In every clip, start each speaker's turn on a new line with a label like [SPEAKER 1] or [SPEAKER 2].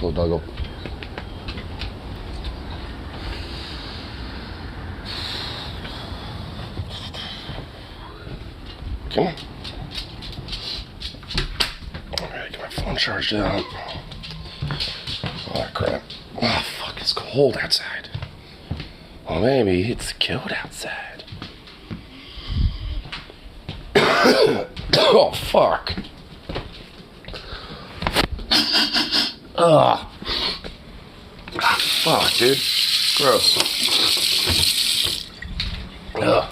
[SPEAKER 1] Little doggo. Come on. Alright, get my phone charged up. Oh, crap. Oh, fuck, it's cold outside. Well, maybe it's cold outside. Oh, fuck. Ugh. Ah, fuck, dude. Gross. Ugh.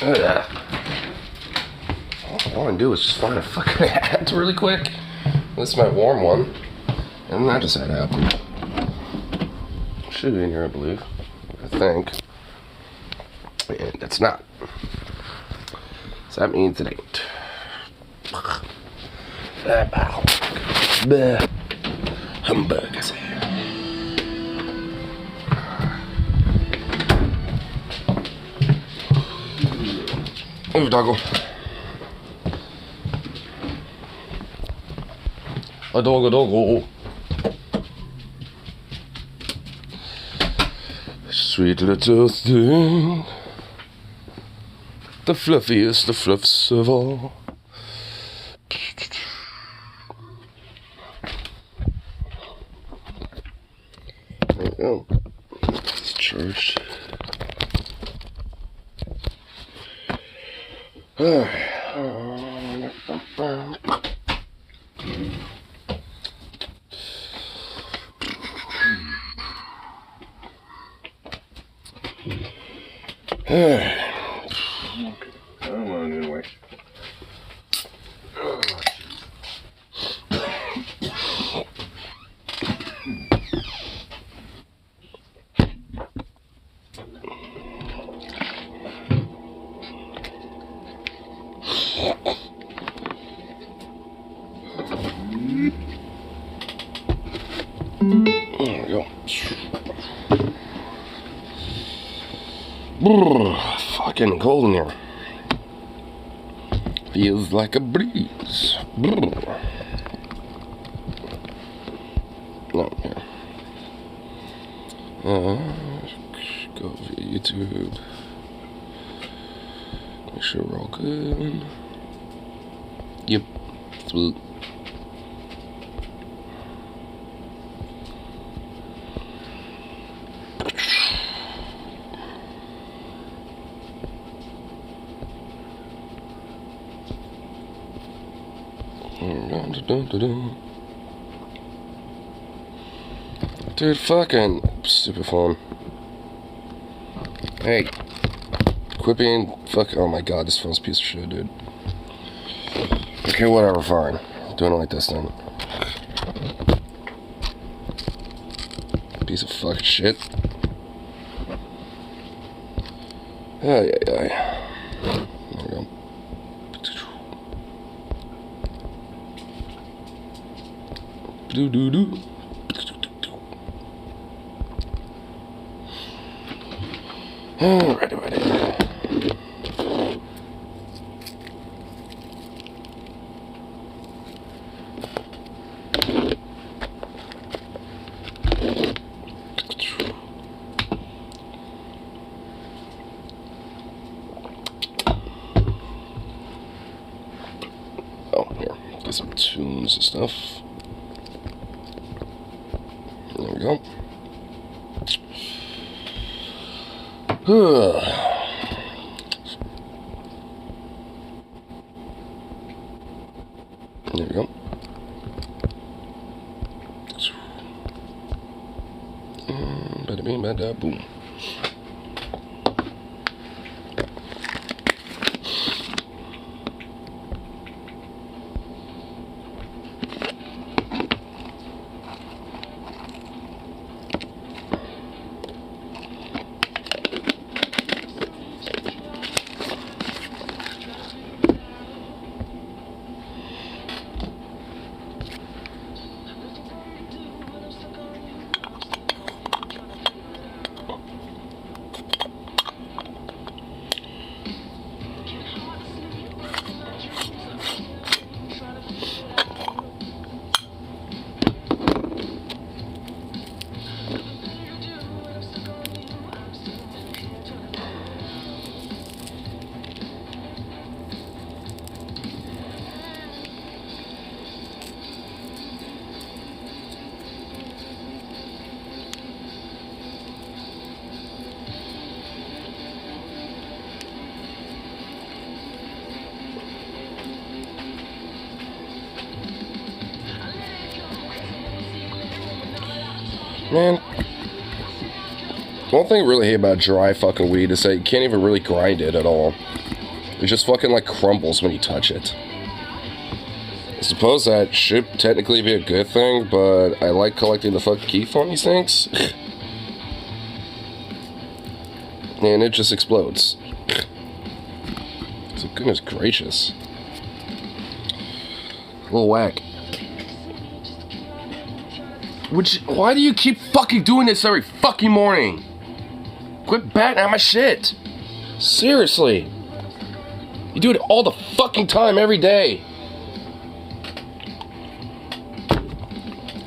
[SPEAKER 1] Ugh. All I want to do is just find a fucking hat really quick. This is my warm one. And I just had out. Should be in here, I believe. I think. And it's not. So that means it ain't. Humbug, I say. Move, doggo. A doggo. Sweet little thing. The fluffiest of fluffs of all. There we go. It's charged. Come on, anyway. There we go. Brr, fucking cold in here. Feels like a breeze. Brr. No, here. Go via YouTube. Make sure we're all good. Yep. Sweet. Dude, fucking stupid phone. Hey, quit being oh my god, this phone's a piece of shit, dude. Okay, whatever, fine. Doing it like this then. Piece of fucking shit. Ay, ay, ay. There we go. Do. Alrighty. Oh, here. Get some tunes and stuff. There we go. There we go. Bada bing, bada boom. Man, one thing I really hate about dry fucking weed is that you can't even really grind it at all. It just fucking like crumbles when you touch it. I suppose that should technically be a good thing, but I like collecting the fucking keef on these things. And it just explodes. So goodness gracious. A little whack. Why do you keep fucking doing this every fucking morning? Quit batting at my shit. Seriously. You do it all the fucking time, every day.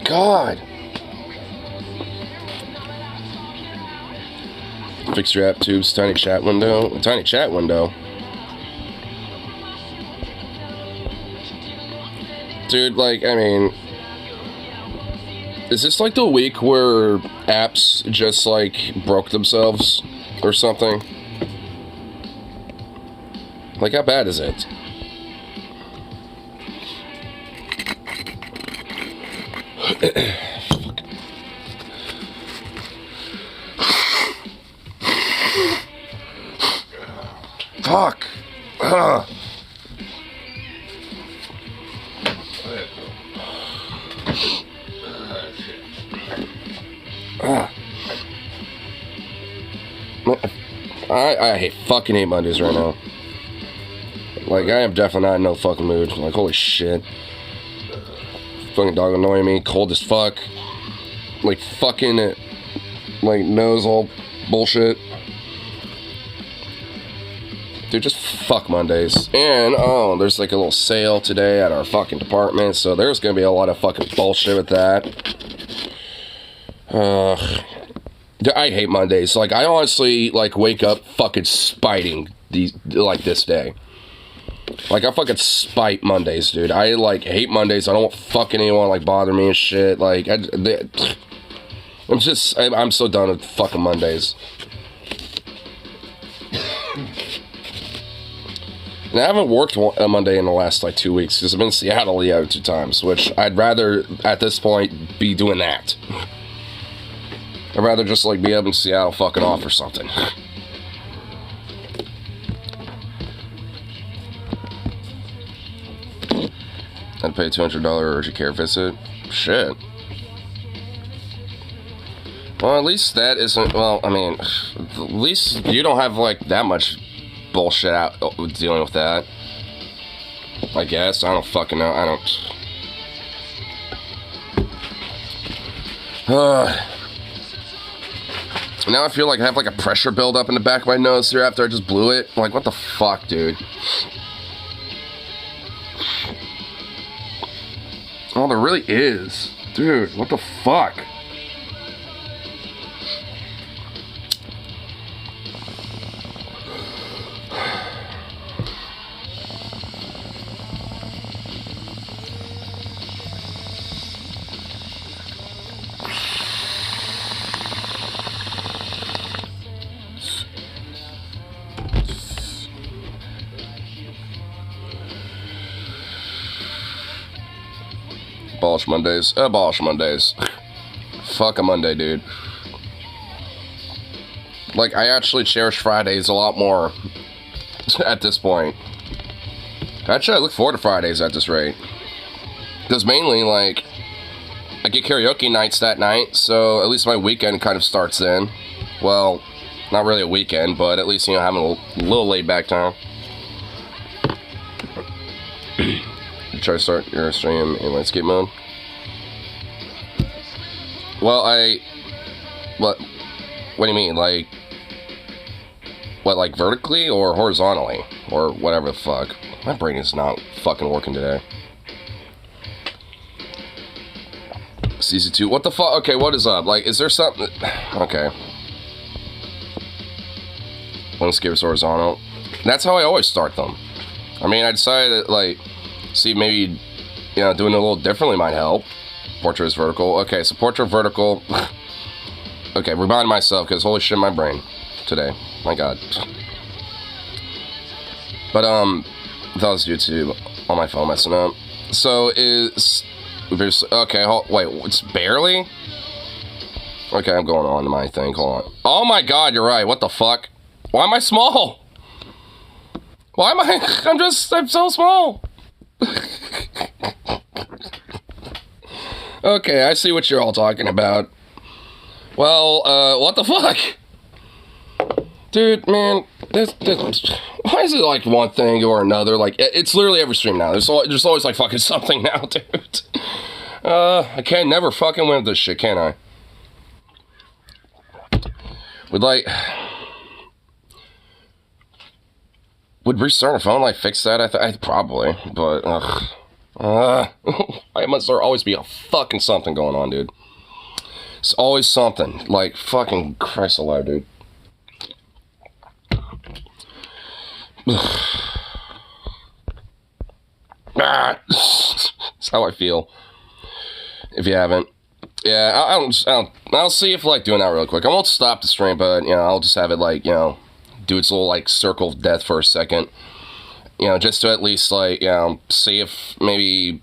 [SPEAKER 1] God. Fix your app tubes, tiny chat window. Tiny chat window. Dude, like, I mean, is this like the week where apps just like broke themselves or something? Like, how bad is it? Fuck. I fucking hate Mondays right now. Like, I am definitely not in no fucking mood. Like, holy shit. Fucking dog annoying me. Cold as fuck. Like, fucking, like, nose all bullshit. Dude, just fuck Mondays. And, oh, there's like a little sale today at our fucking department, so there's gonna be a lot of fucking bullshit with that. I hate Mondays. Like, I honestly, like, wake up fucking spiting like, this day. Like, I fucking spite Mondays, dude. I, like, hate Mondays. I don't want fucking anyone, like, bother me and shit. Like, I'm so done with fucking Mondays. And I haven't worked a Monday in the last, like, 2 weeks, because I've been in Seattle the other 2 times, which I'd rather, at this point, be doing that. I'd rather just, like, be up in Seattle fucking off or something. I'd pay $200 urgent care visit. Shit. Well, at least that isn't, well, I mean, at least you don't have, like, that much bullshit out dealing with that. I guess. I don't fucking know. I don't. Now I feel like I have like a pressure buildup in the back of my nose here after I just blew it. Like, what the fuck, dude? Oh, there really is. Dude, what the fuck? Abolish Mondays. Abolish Mondays. Fuck a Monday, dude. Like, I actually cherish Fridays a lot more at this point. Actually, I look forward to Fridays at this rate. Because mainly, like, I get karaoke nights that night, so at least my weekend kind of starts then. Well, not really a weekend, but at least, you know, having a little laid back time. Try to start your stream in landscape mode. Well, what do you mean? Like, what, like vertically or horizontally? Or whatever the fuck. My brain is not fucking working today. Season 2, what the fuck? Okay, what is up? Like, is there something? Okay. Landscape is horizontal. That's how I always start them. I mean, I decided that, like, see, maybe, you know, doing it a little differently might help. Portrait is vertical. Okay, so portrait vertical. Okay, remind myself, because holy shit, my brain today. My god. But, that was YouTube on my phone messing up. So, okay, wait, it's barely? Okay, I'm going on to my thing. Hold on. Oh my god, you're right. What the fuck? Why am I small? Why am I... I'm so small. Okay, I see what you're all talking about. Well, what the fuck? Dude, man, this, why is it like one thing or another? Like, it's literally every stream now. There's always like fucking something now, dude. I can't never fucking win this shit, can I? Would restarting a phone like fix that? I probably, but I must there always be a fucking something going on, dude. It's always something. Like fucking Christ alive, dude. That's how I feel. If you haven't, yeah, I'll see if like doing that real quick. I won't stop the stream, but you know, I'll just have it like do its little like circle of death for a second. Just to at least like see if maybe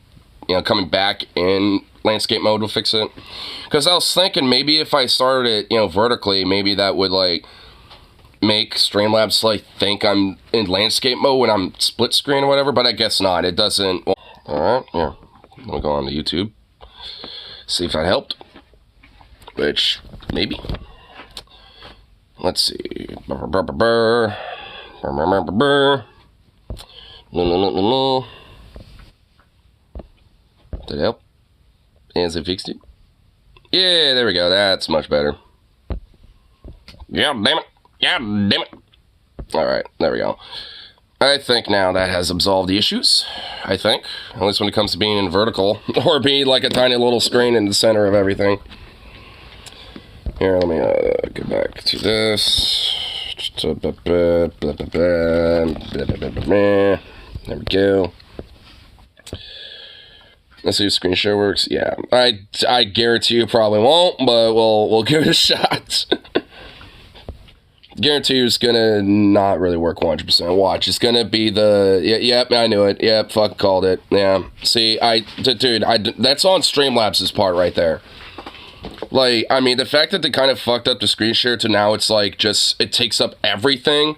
[SPEAKER 1] coming back in landscape mode will fix it. Because I was thinking maybe if I started it vertically, maybe that would like make Streamlabs like think I'm in landscape mode when I'm split screen or whatever, but I guess not. It doesn't. Well, alright, yeah. I'm gonna go on to YouTube. See if that helped. Which, maybe. Let's see. Did it help? Has it fixed it? Yeah, there we go. That's much better. Yeah, damn it. Yeah, damn it. Alright, there we go. I think now that has absolved the issues. I think. At least when it comes to being in vertical. Or being like a tiny little screen in the center of everything. Here, let me get back to this. There we go. Let's see if screen share works. Yeah, I guarantee you probably won't, but we'll give it a shot. Guarantee you it's gonna not really work 100%. Watch, it's gonna be the yep, I knew it. Yep, fuck called it. Yeah, see, dude, that's on Streamlabs' part right there. Like, I mean, the fact that they kind of fucked up the screen share to now it's like just it takes up everything.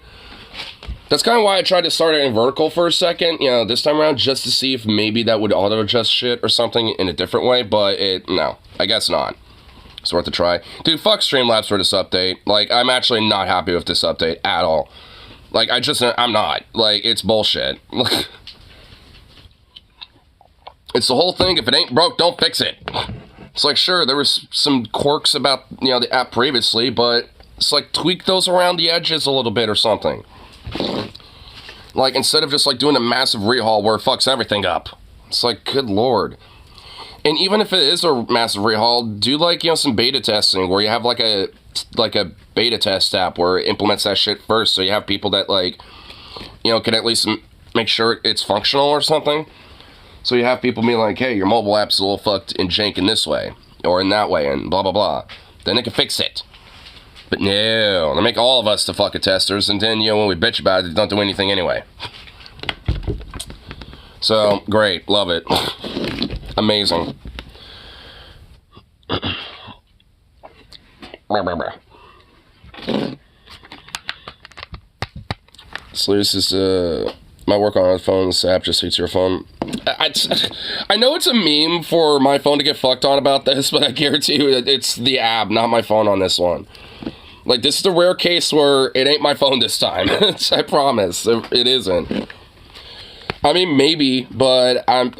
[SPEAKER 1] That's kind of why I tried to start it in vertical for a second, this time around, just to see if maybe that would auto-adjust shit or something in a different way, but no, I guess not. It's worth a try. Dude, fuck Streamlabs for this update. Like, I'm actually not happy with this update at all. Like, I'm not. Like, it's bullshit. It's the whole thing, if it ain't broke, don't fix it. It's like, sure, there was some quirks about, the app previously, but it's like, tweak those around the edges a little bit or something. Like, instead of just, like, doing a massive rehaul where it fucks everything up. It's like, good lord. And even if it is a massive rehaul, do, like, some beta testing where you have, like a beta test app where it implements that shit first, so you have people that, like, can at least make sure it's functional or something. So you have people be like, hey, your mobile app's a little fucked and jank in this way, or in that way, and blah, blah, blah. Then they can fix it. But no, they make all of us the fucking testers, and then, when we bitch about it, they don't do anything anyway. So, great, love it. Amazing. So this is, my work on a phone, this app just hates your phone. I know it's a meme for my phone to get fucked on about this, but I guarantee you it's the app, not my phone on this one. Like, this is the rare case where it ain't my phone this time. I promise. It isn't. I mean, maybe, but I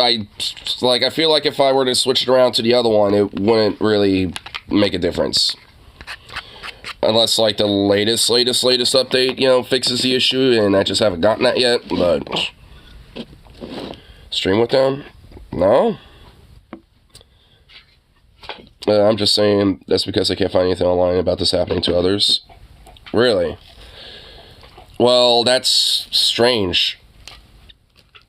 [SPEAKER 1] feel like if I were to switch it around to the other one, it wouldn't really make a difference. Unless, like, the latest update, fixes the issue, and I just haven't gotten that yet, but... Stream with them? No? I'm just saying that's because I can't find anything online about this happening to others. Really? Well, that's strange.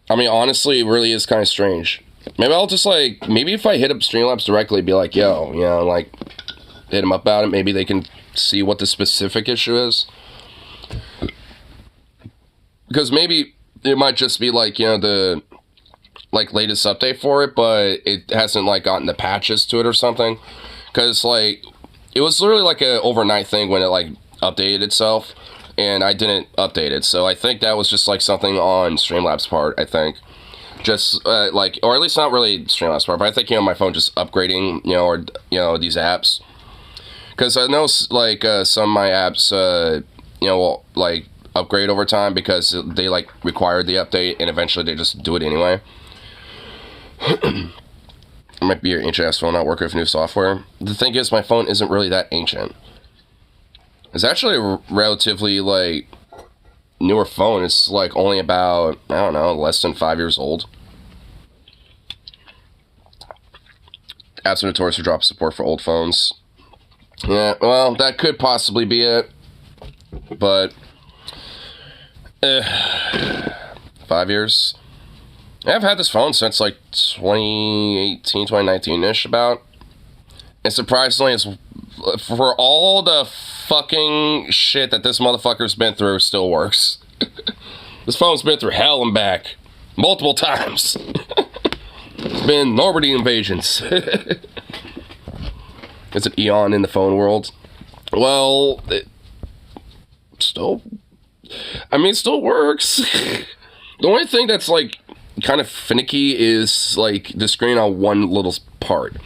[SPEAKER 1] I mean, honestly, it really is kind of strange. Maybe I'll just, like, maybe if I hit up Streamlabs directly, be like, yo, like, hit them up about it, maybe they can see what the specific issue is. Because maybe it might just be, like, the... like latest update for it, but it hasn't like gotten the patches to it or something. Because like it was literally like a overnight thing when it like updated itself, and I didn't update it. So I think that was just like something on Streamlabs' part. I think just like, or at least not really Streamlabs' part, but I think my phone just upgrading, or these apps, because I know like some of my apps, will like upgrade over time because they like required the update, and eventually they just do it anyway. It might be your ancient ass phone not working with new software. The thing is, my phone isn't really that ancient. It's actually a relatively, like, newer phone. It's, like, only about, I don't know, less than 5 years old. Apps are notorious for drop support for old phones. Yeah, well, that could possibly be it. But, 5 years. I've had this phone since like 2018, 2019-ish about. And surprisingly, it's, for all the fucking shit that this motherfucker's been through, still works. This phone's been through hell and back. Multiple times. It's been Normandy invasions. It's an eon in the phone world. Well, it still works. The only thing that's like kind of finicky is like the screen on one little part,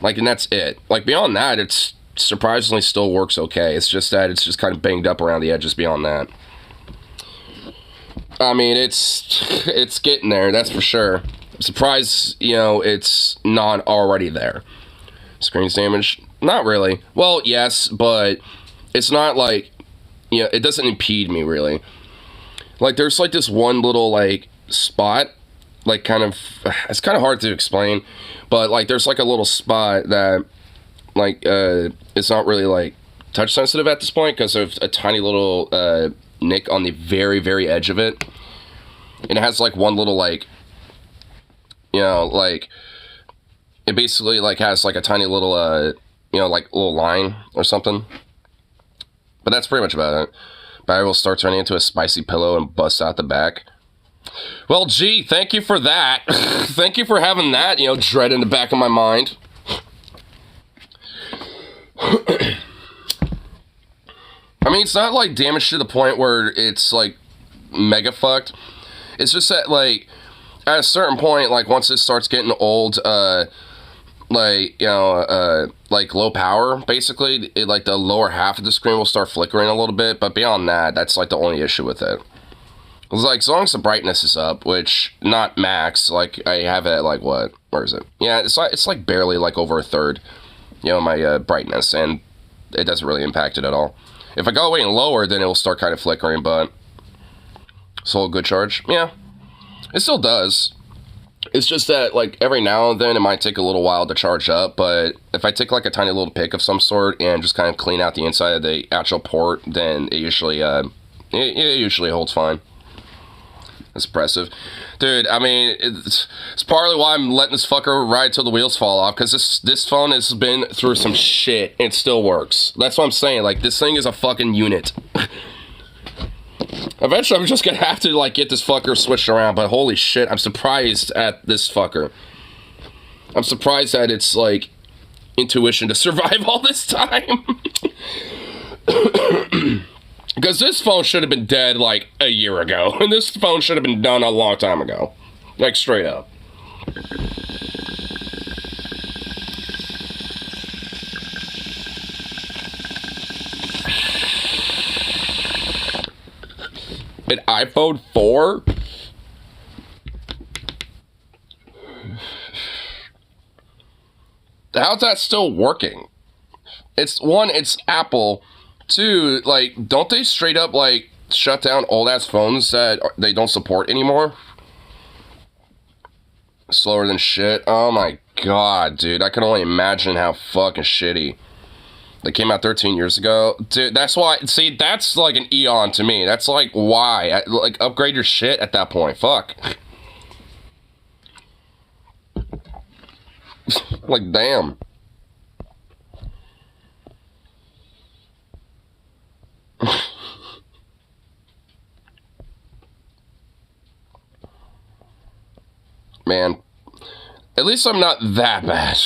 [SPEAKER 1] like, and that's it. Like, beyond that, it's surprisingly still works okay. It's just that it's just kind of banged up around the edges. Beyond that, I mean, it's getting there, that's for sure. I'm surprised it's not already there. Screen's damaged? Not really. Well, yes, but it's not like, it doesn't impede me really. Like, there's like this one little like spot, like, kind of, it's kind of hard to explain, but like there's like a little spot that like it's not really like touch sensitive at this point because of a tiny little nick on the very, very edge of it, and it has like one little like, like, it basically like has like a tiny little like little line or something, but that's pretty much about it. Battery will start turning into a spicy pillow and bust out the back. Well, gee, thank you for that. Thank you for having that, dread in the back of my mind. I mean, it's not, like, damaged to the point where it's, like, mega fucked. It's just that, like, at a certain point, like, once it starts getting old, like, like, low power, basically, like, the lower half of the screen will start flickering a little bit, but beyond that, that's, like, the only issue with it. It's like, as long as the brightness is up, which, not max, like, I have it at, like, what? Where is it? Yeah, it's like barely, like, over a third, my, brightness, and it doesn't really impact it at all. If I go way lower, then it will start kind of flickering, but it's a good charge. Yeah, it still does. It's just that, like, every now and then it might take a little while to charge up, but if I take, like, a tiny little pick of some sort and just kind of clean out the inside of the actual port, then it usually, it usually holds fine. That's impressive. Dude, I mean, it's partly why I'm letting this fucker ride till the wheels fall off, because this phone has been through some shit, and it still works. That's what I'm saying, like, this thing is a fucking unit. Eventually, I'm just gonna have to, like, get this fucker switched around, but holy shit, I'm surprised at this fucker. I'm surprised at its, like, intuition to survive all this time. Because this phone should have been dead, like, a year ago. And this phone should have been done a long time ago. Like, straight up. An iPhone 4? How's that still working? It's Apple. Two, like, don't they straight up, like, shut down old-ass phones that they don't support anymore? Slower than shit. Oh my god, dude. I can only imagine how fucking shitty. They came out 13 years ago. Dude, that's why, see, that's like an eon to me. That's like, why? Like, upgrade your shit at that point. Fuck. Like, damn. Man, At least I'm not that bad.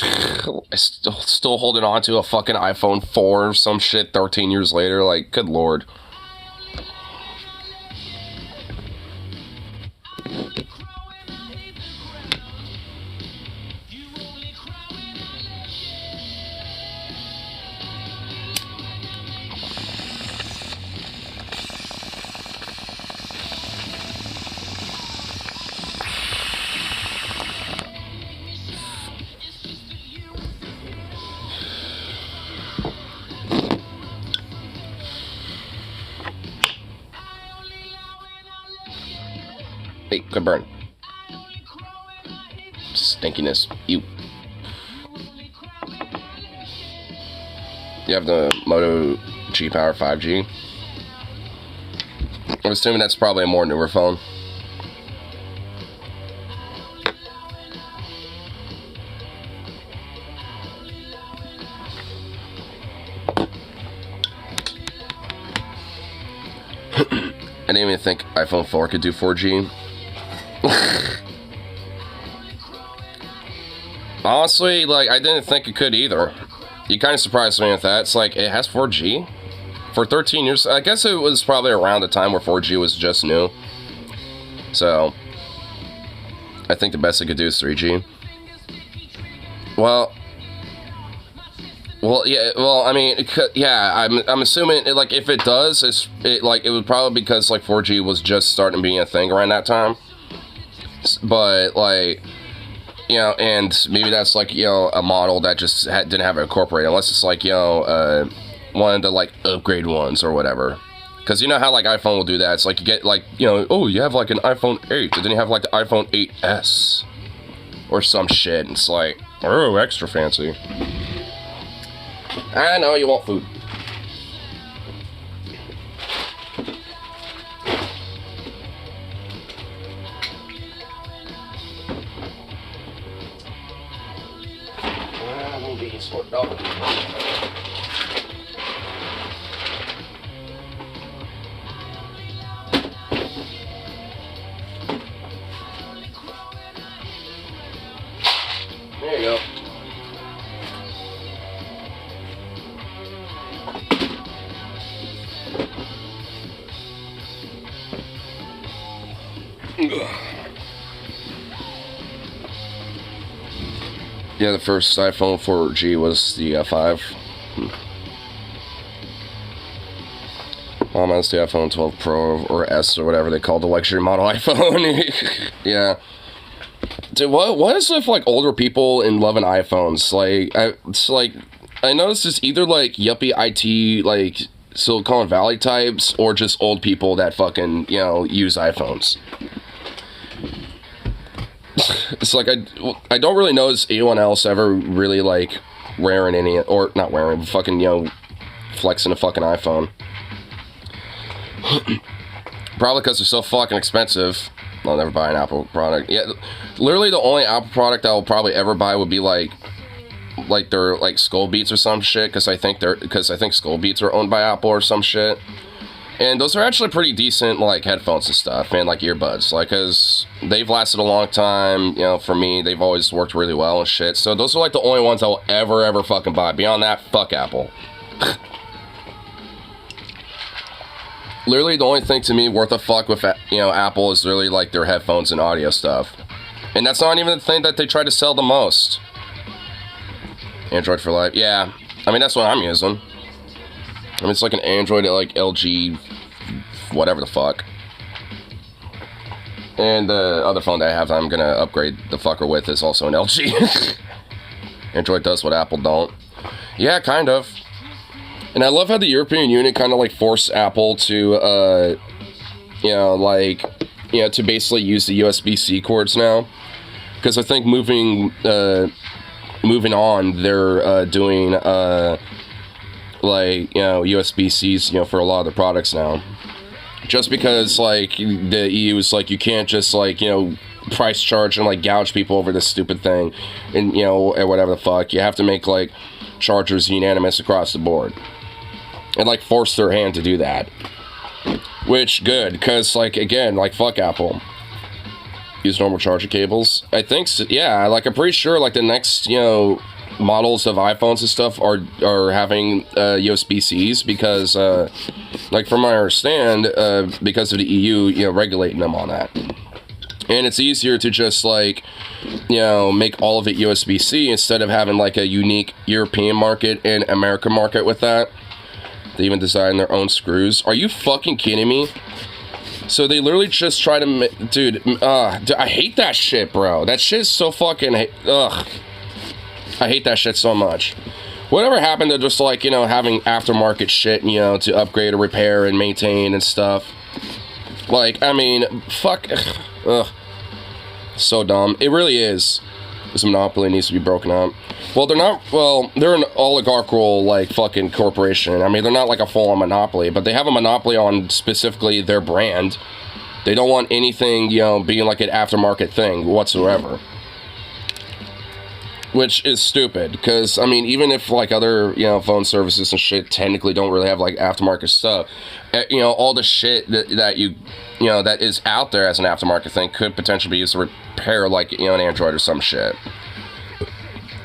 [SPEAKER 1] I still holding on to a fucking iPhone 4 or some shit 13 years later. Like, good lord. Hey, good burn. Stinkiness. You have the Moto G Power 5G. I'm assuming that's probably a more newer phone. I didn't even think iPhone 4 could do 4G. Honestly, like, I didn't think it could either. You kind of surprised me with that. It's like, it has 4G? For 13 years? I guess it was probably around the time where 4G was just new. So, I think the best it could do is 3G. Well, yeah. Well, I mean, yeah. I'm assuming, like, if it does, it was probably because like 4G was just starting being a thing around that time. But like, you know, and maybe that's like, you know, a model that just didn't have it incorporated, unless it's like, you know, one of the like upgrade ones or whatever. Because you know how like iPhone will do that. It's like you get like, you know, oh, you have like an iPhone 8, and then you have like the iPhone 8S or some shit. And it's like, oh, extra fancy. I know you want food. I'm gonna be sorted out. There you go. Yeah, the first iPhone 4G was the 5. It's the iPhone 12 Pro or S or whatever they call the luxury model iPhone. Yeah. Dude, what is with like older people and loving iPhones? Like, I noticed it's either like yuppie IT like Silicon Valley types or just old people that fucking, you know, use iPhones. It's like I don't really notice anyone else ever really like wearing any, or not wearing, fucking, you know, flexing a fucking iPhone. Probably because they're so fucking expensive. I'll never buy an Apple product. Yeah, literally the only Apple product I will probably ever buy would be like their like Skull Beats or some shit, because I think Skull Beats are owned by Apple or some shit. And those are actually pretty decent, like, headphones and stuff, and, like, earbuds. Like, because they've lasted a long time, you know, for me, they've always worked really well and shit. So those are, like, the only ones I will ever fucking buy. Beyond that, fuck Apple. Literally, the only thing to me worth a fuck with, you know, Apple is really, like, their headphones and audio stuff. And that's not even the thing that they try to sell the most. Android for life. Yeah. I mean, that's what I'm using. I mean, it's like an Android, like LG, whatever the fuck. And the other phone that I have that I'm gonna upgrade the fucker with is also an LG. Android does what Apple don't. Yeah, kind of. And I love how the European Union kind of like forced Apple to, you know, like, you know, to basically use the USB-C cords now. Because I think moving on, they're doing, like, you know, USB-Cs, you know, for a lot of the products now. Just because, like, the EU is like, you can't just, like, you know, price charge and, like, gouge people over this stupid thing, and, you know, or whatever the fuck. You have to make, like, chargers unanimous across the board. And, like, force their hand to do that. Which, good, because, like, again, like, fuck Apple. Use normal charger cables. I think so, yeah, like I'm pretty sure like the next, models of iPhones and stuff are having USB-Cs because like from what I understand, because of the EU, regulating them on that. And it's easier to just like, make all of it USB-C instead of having like a unique European market and American market with that. They even design their own screws. Are you fucking kidding me? So they literally just try to, dude, I hate that shit, bro. That shit is so fucking, ugh. I hate that shit so much. Whatever happened to just like, having aftermarket shit, to upgrade or repair and maintain and stuff. Like, I mean, fuck, ugh. So dumb. It really is. This monopoly needs to be broken up. Well, they're an oligarchical, like, fucking corporation. I mean, they're not like a full-on monopoly, but they have a monopoly on specifically their brand. They don't want anything, being like an aftermarket thing whatsoever. Which is stupid, because, I mean, even if, like, other, phone services and shit technically don't really have, like, aftermarket stuff, all the shit that you that is out there as an aftermarket thing could potentially be used to repair, like, an Android or some shit.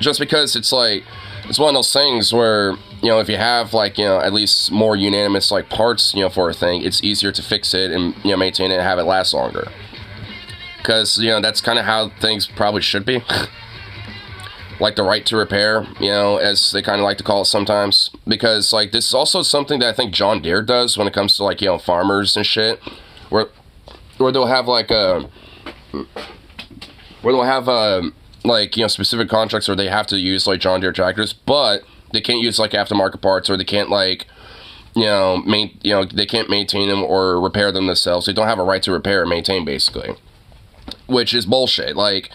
[SPEAKER 1] Just because it's, like, it's one of those things where, if you have, like, at least more unanimous, like, parts, for a thing, it's easier to fix it and, maintain it and have it last longer. Because, that's kind of how things probably should be. Like the right to repair, as they kind of like to call it sometimes. Because, like, this is also something that I think John Deere does when it comes to, like, farmers and shit. Where they'll have, like, like, specific contracts where they have to use, like, John Deere tractors, but they can't use, like, aftermarket parts, or they can't, like, they can't maintain them or repair them themselves. They don't have a right to repair and maintain, basically. Which is bullshit. Like,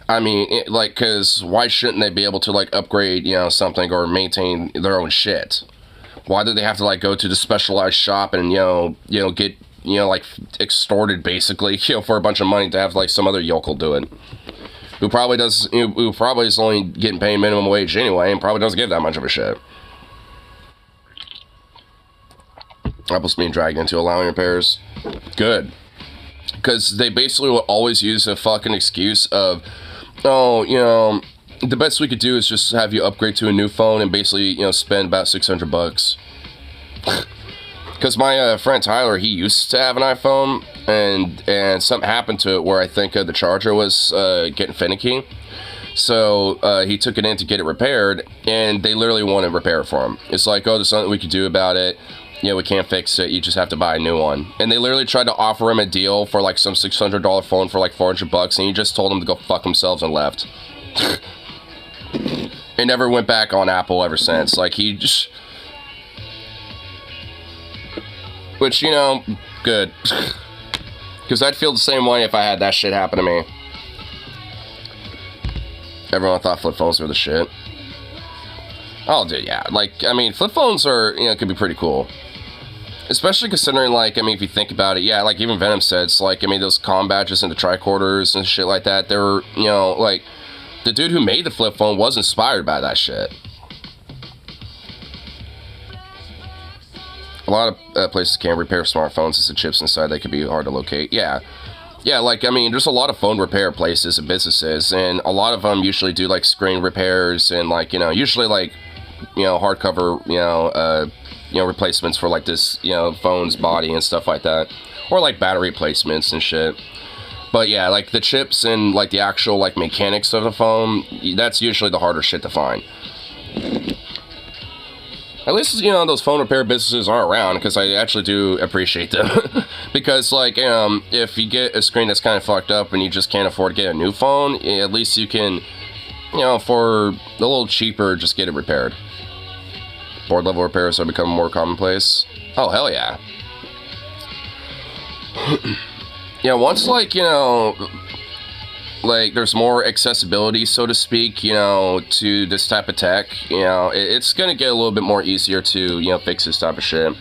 [SPEAKER 1] I mean, because why shouldn't they be able to, like, upgrade, something or maintain their own shit? Why do they have to, like, go to the specialized shop and, get, like, extorted, basically, for a bunch of money to have, like, some other yokel do it? Who probably is only getting paid minimum wage anyway and probably doesn't give that much of a shit. Apple's being dragged into allowing repairs. Good. Because they basically will always use a fucking excuse of, oh, the best we could do is just have you upgrade to a new phone and basically, spend about $600. Because my friend Tyler, he used to have an iPhone, and something happened to it where I think the charger was getting finicky. So he took it in to get it repaired, and they literally wanted to repair it for him. It's like, oh, there's something we could do about it. We can't fix it. You just have to buy a new one. And they literally tried to offer him a deal for like some $600 phone for like $400, and he just told him to go fuck themselves and left. And never went back on Apple ever since. Like, he just... Which, good. Because I'd feel the same way if I had that shit happen to me. Everyone thought flip phones were the shit. Oh, dude, yeah. Like, I mean, flip phones are, could be pretty cool. Especially considering, like, I mean, if you think about it, yeah, like, even Venom said, it's like, I mean, those comm badges and the tricorders and shit like that, they were, like, the dude who made the flip phone was inspired by that shit. A lot of places can't repair smartphones as the chips inside, they could be hard to locate. Yeah. Yeah, like, I mean, there's a lot of phone repair places and businesses, and a lot of them usually do, like, screen repairs and, like, usually, like, hardcover, replacements for, like, this, phone's body and stuff like that. Or, like, battery replacements and shit. But, yeah, like, the chips and, like, the actual, like, mechanics of the phone, that's usually the harder shit to find. At least, those phone repair businesses are around, because I actually do appreciate them. Because, like, if you get a screen that's kind of fucked up and you just can't afford to get a new phone, at least you can, for a little cheaper, just get it repaired. Board level repairs are becoming more commonplace. Oh, hell yeah. Once, like, like, there's more accessibility, so to speak, to this type of tech, it's gonna get a little bit more easier to, fix this type of shit.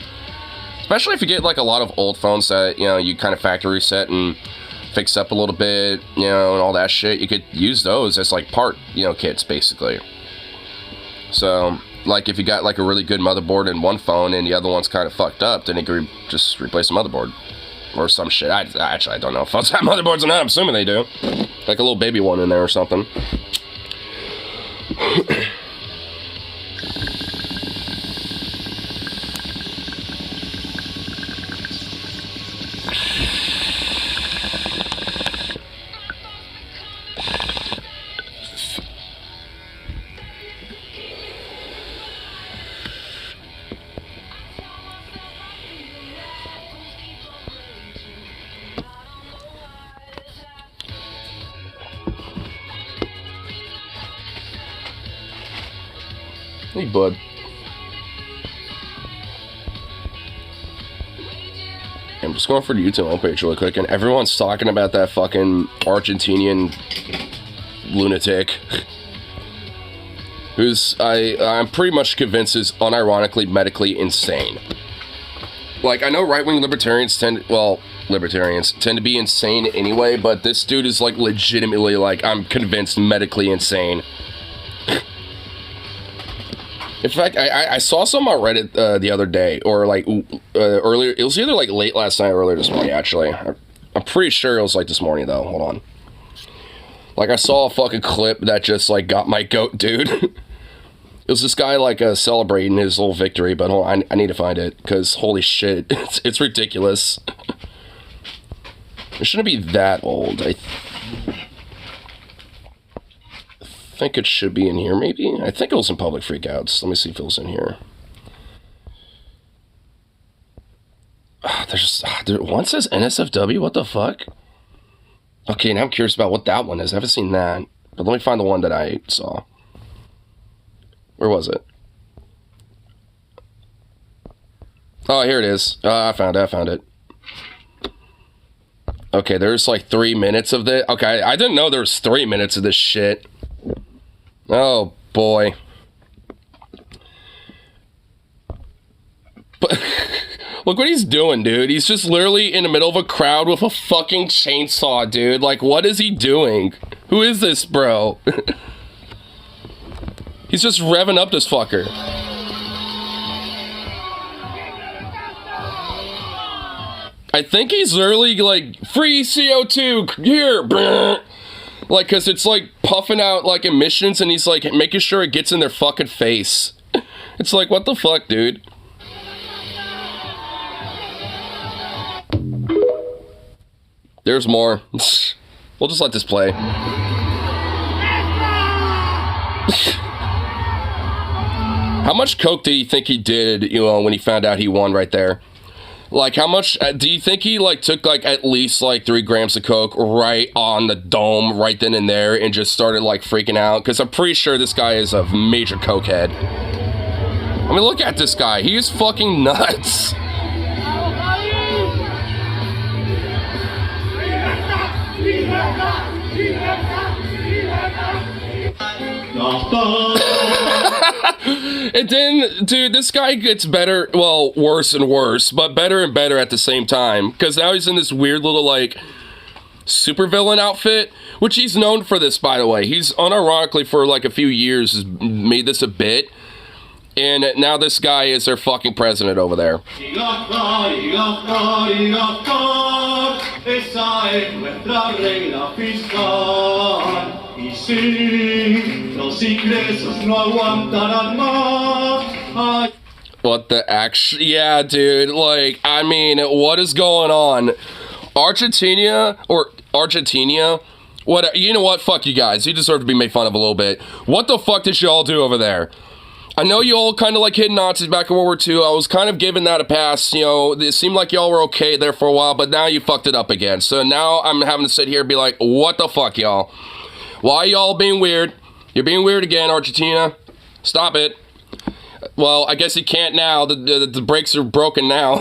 [SPEAKER 1] Especially if you get, like, a lot of old phones that, you kind of factory reset and fix up a little bit, and all that shit. You could use those as, like, part, kits, basically. So, like, if you got, like, a really good motherboard in one phone and the other one's kind of fucked up, then you could just replace the motherboard. Or some shit. I don't know if phones have motherboards or not. I'm assuming they do. Like a little baby one in there or something. Hey, bud. I'm just going for the YouTube homepage really quick, and everyone's talking about that fucking Argentinian lunatic who's, I'm pretty much convinced is unironically medically insane. Like, I know right-wing libertarians tend to be insane anyway, but this dude is, like, legitimately, like, I'm convinced medically insane. In fact, I saw some on Reddit the other day, or like earlier. It was either like late last night or earlier this morning, actually. I'm pretty sure it was like this morning, though. Hold on. Like, I saw a fucking clip that just like got my goat, dude. It was this guy like celebrating his little victory, but hold on, I need to find it, because holy shit, it's ridiculous. It shouldn't be that old. I think it should be in here, maybe? I think it was in Public Freakouts. Let me see if it was in here. One says NSFW? What the fuck? Okay, now I'm curious about what that one is. I haven't seen that. But let me find the one that I saw. Where was it? Oh, here it is. I found it. Okay, there's like 3 minutes of this. Okay, I didn't know there was 3 minutes of this shit. Oh, boy. But look what he's doing, dude. He's just literally in the middle of a crowd with a fucking chainsaw, dude. Like, what is he doing? Who is this, bro? He's just revving up this fucker. I think he's literally like, free CO2, here, brr. Like, cause it's like puffing out like emissions, and he's like making sure it gets in their fucking face. It's like, what the fuck, dude? There's more. We'll just let this play. How much coke do you think he did, you know, when he found out he won right there? Like, how much, do you think he, like, took, like, at least, like, 3 grams of coke right on the dome right then and there and just started, like, freaking out? Because I'm pretty sure this guy is a major cokehead. I mean, look at this guy. He is fucking nuts. And then, dude, this guy gets better, well, worse and worse, but better and better at the same time, because now he's in this weird little, like, supervillain outfit, which he's known for this, by the way. He's unironically for, like, a few years has made this a bit, and now this guy is their fucking president over there. What the action? Yeah, dude, like, I mean, what is going on? Argentina, what, you know what, fuck you guys, you deserve to be made fun of a little bit. What the fuck did y'all do over there? I know you all kind of like hid Nazis back in World War II. I was kind of giving that a pass, you know, it seemed like y'all were okay there for a while, but now you fucked it up again. So now I'm having to sit here and be like, what the fuck, y'all? Why y'all being weird? You're being weird again, Argentina. Stop it. Well, I guess you can't now. The brakes are broken now.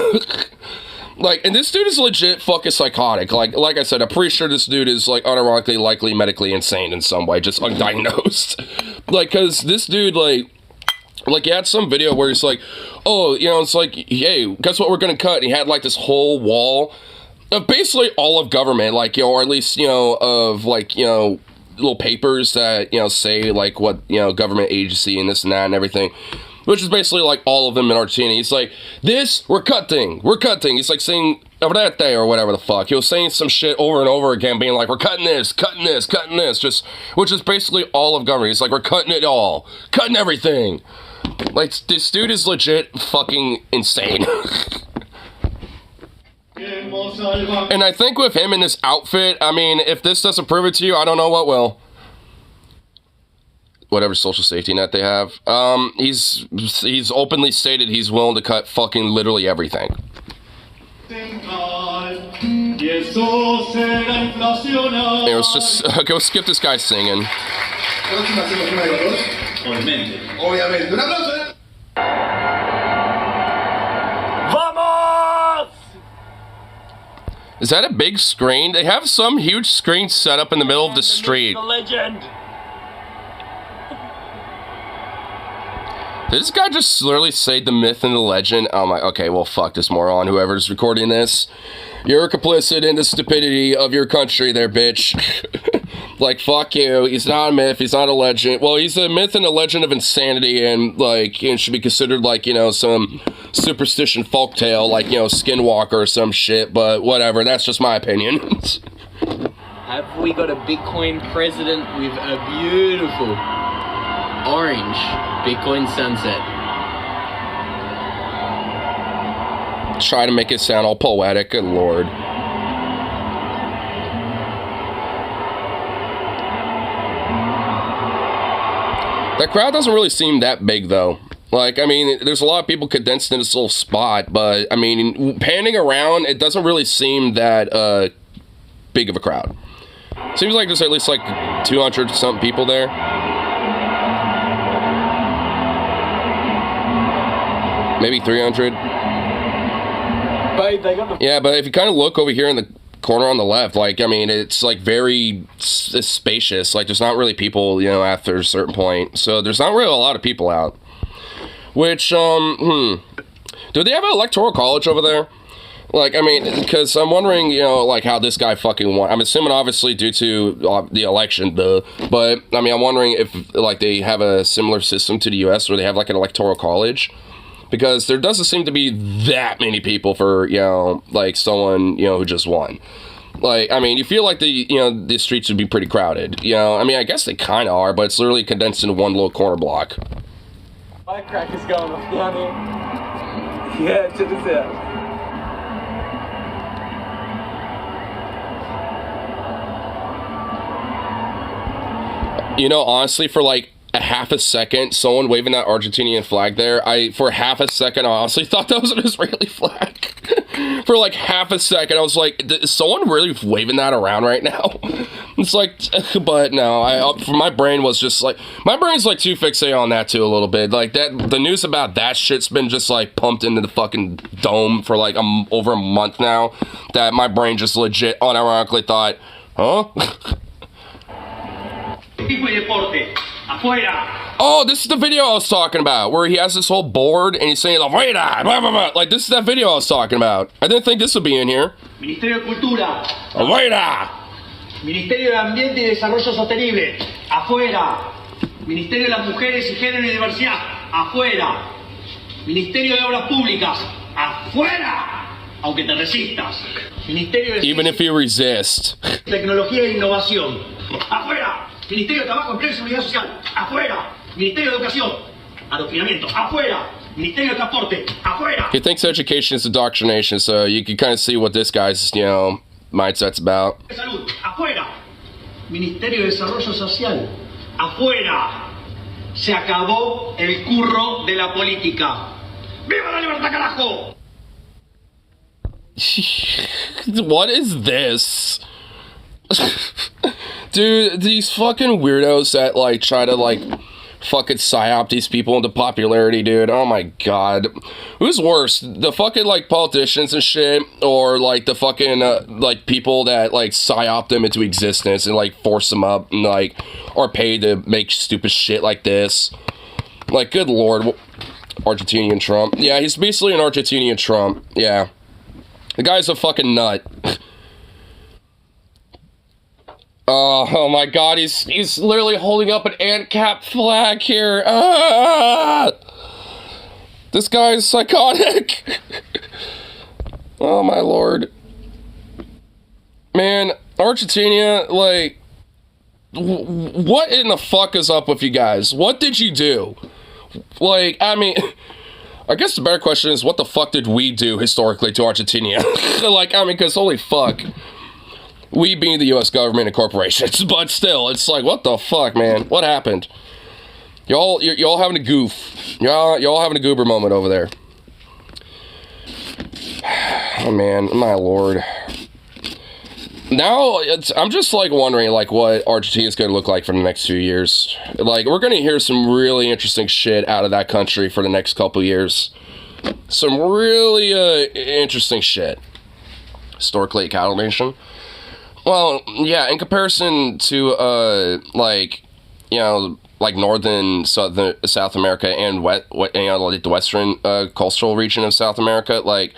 [SPEAKER 1] Like, and this dude is legit fucking psychotic. Like I said, I'm pretty sure this dude is, like, unironically, likely, medically insane in some way. Just undiagnosed. Like, because this dude, like, he had some video where he's like, oh, you know, it's like, hey, guess what we're gonna cut? And he had, like, this whole wall of basically all of government, like, you know, or at least, you know, of, like, you know, little papers that, you know, say, like, what, you know, government agency and this and that and everything, which is basically, like, all of them in Argentina. He's like, this, we're cutting. He's, like, saying, Avrete, or whatever the fuck. He was saying some shit over and over again, being like, we're cutting this, cutting this, cutting this, just, which is basically all of government. He's like, we're cutting it all, cutting everything. Like, this dude is legit fucking insane. And I think with him in this outfit, I mean, if this doesn't prove it to you, I don't know what will. Whatever social safety net they have. He's openly stated he's willing to cut fucking literally everything. Let's just go skip this guy singing. Is that a big screen? They have some huge screen set up in the middle of the street.
[SPEAKER 2] The legend.
[SPEAKER 1] Did this guy just literally say the myth and the legend? I'm like, okay, well, fuck this moron, whoever's recording this. You're complicit in the stupidity of your country there, bitch. Like, fuck you. He's not a myth. He's not a legend. Well, he's a myth and a legend of insanity, and, like, it should be considered, like, you know, some superstition folktale, like, you know, Skinwalker or some shit, but whatever. That's just my opinion.
[SPEAKER 2] Have we got a Bitcoin president with a beautiful orange Bitcoin sunset?
[SPEAKER 1] Try to make it sound all poetic, good lord. That crowd doesn't really seem that big, though. Like, I mean, there's a lot of people condensed in this little spot, but, I mean, panning around, it doesn't really seem that, big of a crowd. Seems like there's at least, like, 200-something people there. Maybe 300. Yeah, but if you kind of look over here in the corner on the left, like, I mean, it's like very spacious. Like, there's not really people, you know, after a certain point. So there's not really a lot of people out. Which, do they have an electoral college over there? Like, I mean, because I'm wondering, you know, like, how this guy fucking won. I'm assuming, obviously, due to the election, but, I mean, I'm wondering if, like, they have a similar system to the U.S. where they have, like, an electoral college. Because there doesn't seem to be that many people for, you know, like, someone, you know, who just won. Like, I mean, you feel like the streets would be pretty crowded. You know, I mean, I guess they kind of are, but it's literally condensed into one little corner block.
[SPEAKER 2] Firecrackers going off down here. Yeah, check this out.
[SPEAKER 1] You know, honestly, for, like, a half a second, someone waving that Argentinian flag there, for half a second, I honestly thought that was an Israeli flag. For like half a second, I was like, is someone really waving that around right now? It's like, but no, my brain was just like, my brain's like too fixated on that too a little bit. Like that, the news about that shit's been just like pumped into the fucking dome for like over a month now, that my brain just legit unironically thought, huh? Oh, this is the video I was talking about, where he has this whole board and he's saying, afuera, blah, blah, blah. Like, this is that video I was talking about. I didn't think this would be in here.
[SPEAKER 3] Ministerio de Cultura.
[SPEAKER 1] Afuera.
[SPEAKER 3] Ministerio de Ambiente y Desarrollo Sostenible. Afuera. Ministerio de las Mujeres y Género y Diversidad. Afuera. Ministerio de Obras Públicas. Afuera. Aunque te resistas. Ministerio de
[SPEAKER 1] Even if you resist.
[SPEAKER 3] Tecnología e Innovación. Afuera. Ministerio de Trabajo, Empleo y Seguridad Social, afuera. Ministerio de Educación, adoctrinamiento, afuera. Ministerio de Transporte, afuera.
[SPEAKER 1] He thinks education is indoctrination, so you can kind of see what this guy's, you know, mindset's about.
[SPEAKER 3] Salud, afuera. Ministerio de Desarrollo Social, afuera. Se acabó el curro de la política. ¡Viva la libertad, carajo!
[SPEAKER 1] What is this? Dude, these fucking weirdos that, like, try to, like, fucking psyop these people into popularity, dude. Oh my god. Who's worse? The fucking, like, politicians and shit, or, like, the fucking, like, people that, like, psyop them into existence and, like, force them up and, like, are paid to make stupid shit like this. Like, good lord. Argentinian Trump. Yeah, he's basically an Argentinian Trump. Yeah. The guy's a fucking nut. Oh my god, he's literally holding up an ANCAP flag here. Ah! This guy is psychotic. Oh my lord. Man, Argentina, like, what in the fuck is up with you guys? What did you do? Like, I mean, I guess the better question is, what the fuck did we do historically to Argentina? Like, I mean, because holy fuck. We being the U.S. government and corporations, but still, it's like, what the fuck, man? What happened? Y'all having a goof. Y'all having a goober moment over there. Oh, man, my lord. Now, I'm just, like, wondering, like, what Argentina's gonna look like for the next few years. Like, we're gonna hear some really interesting shit out of that country for the next couple years. Some really, interesting shit. Historically, a cattle nation. Well, yeah, in comparison to, like, you know, like northern South America and like the western coastal region of South America, like,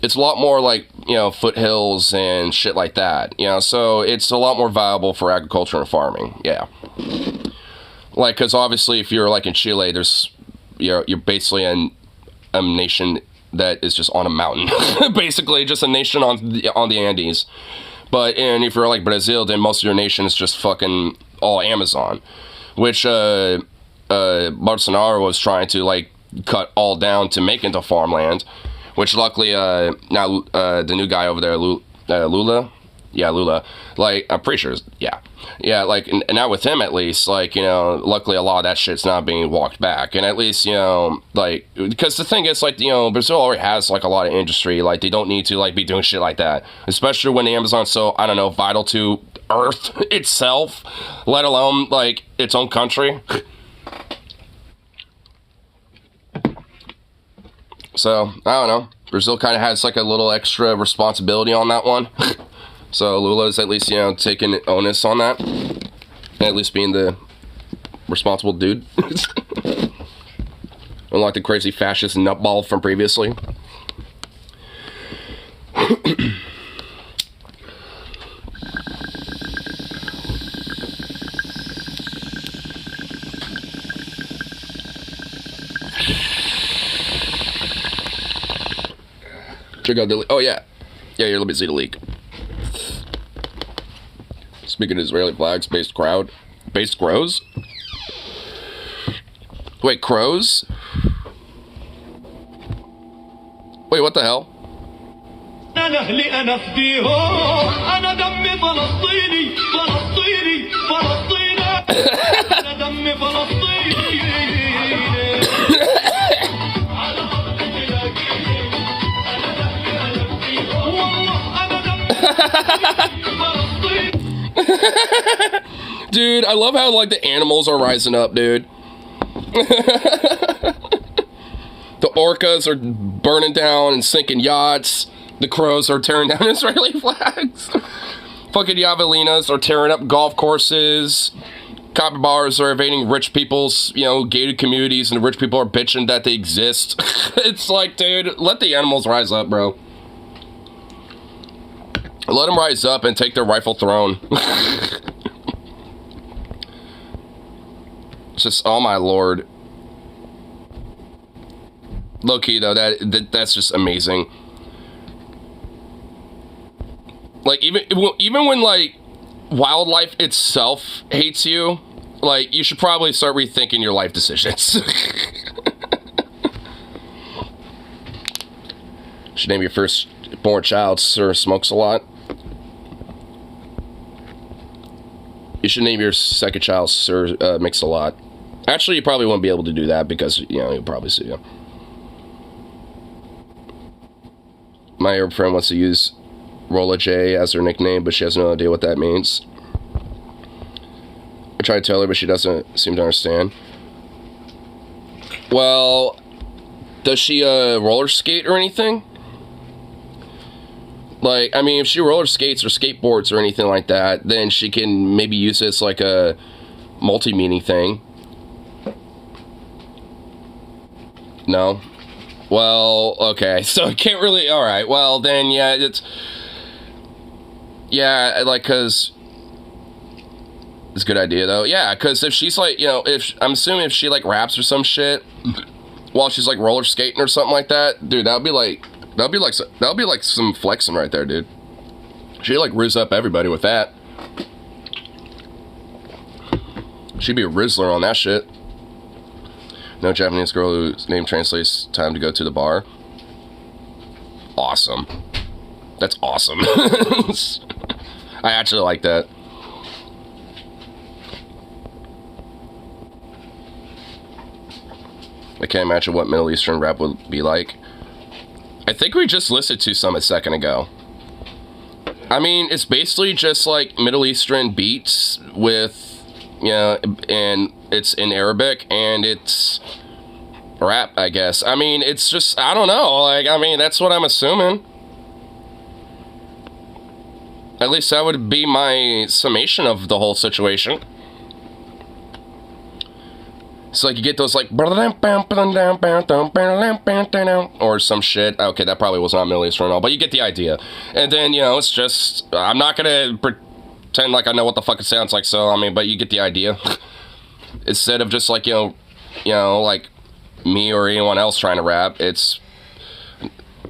[SPEAKER 1] it's a lot more like, you know, foothills and shit like that, you know, so it's a lot more viable for agriculture and farming, yeah. Like, because obviously if you're like in Chile, there's, you're basically a nation that is just on a mountain, basically just a nation on the Andes. And if you're like Brazil, then most of your nation is just fucking all Amazon, which Bolsonaro was trying to like cut all down to make into farmland, which luckily now the new guy over there, Lula, like I'm pretty sure, like and now with him at least, like, you know, luckily a lot of that shit's not being walked back, and at least, you know, like, because the thing is, like, you know, Brazil already has like a lot of industry, like they don't need to like be doing shit like that, especially when the Amazon's so, I don't know, vital to Earth itself, let alone like its own country. So I don't know, Brazil kind of has like a little extra responsibility on that one. So Lula's at least, you know, taking onus on that. And at least being the responsible dude. Unlike the crazy fascist nutball from previously. Check out the, oh yeah. Yeah, here, let me see the leak. Speaking of Israeli flags, based crows? Wait, crows? Wait, what the hell? Dude, I love how, like, the animals are rising up, dude. The orcas are burning down and sinking yachts. The crows are tearing down Israeli flags. Fucking javelinas are tearing up golf courses. Capybaras are invading rich people's, you know, gated communities, and the rich people are bitching that they exist. It's like, dude, let the animals rise up, bro. Let them rise up and take their rightful throne. It's just, oh my lord. Low-key though, that's just amazing. Like, even when, like, wildlife itself hates you, like, you should probably start rethinking your life decisions. Should name your first-born child Sir Smokes a Lot. You should name your second child Sir Mix a Lot. Actually, you probably won't be able to do that because, you know, he'll probably sue you. My Arab friend wants to use Rolla J as her nickname, but she has no idea what that means. I try to tell her, but she doesn't seem to understand. Well, does she roller skate or anything? Like, I mean, if she roller skates or skateboards or anything like that, then she can maybe use this like a multi-meaning thing. No? Well, okay, so it can't really, alright, well, then, yeah, it's, yeah, like, because, it's a good idea, though, yeah, because if she's, like, you know, I'm assuming if she, like, raps or some shit, while she's, like, roller skating or something like that, dude, that'll be like some flexing right there, dude. She like rizz up everybody with that. She'd be a Rizzler on that shit. No Japanese girl whose name translates time to go to the bar. Awesome. That's awesome. I actually like that. I can't imagine what Middle Eastern rap would be like. I think we just listened to some a second ago. I mean, it's basically just like Middle Eastern beats with, you know, and it's in Arabic and it's rap, I guess. I mean, it's just, I don't know. Like, I mean, that's what I'm assuming. At least that would be my summation of the whole situation. So like you get those like or some shit. Okay, that probably was not Middle Eastern at all, but you get the idea. And then, you know, it's just, I'm not gonna pretend like I know what the fuck it sounds like, so I mean, but you get the idea. Instead of just like, you know, like me or anyone else trying to rap, it's,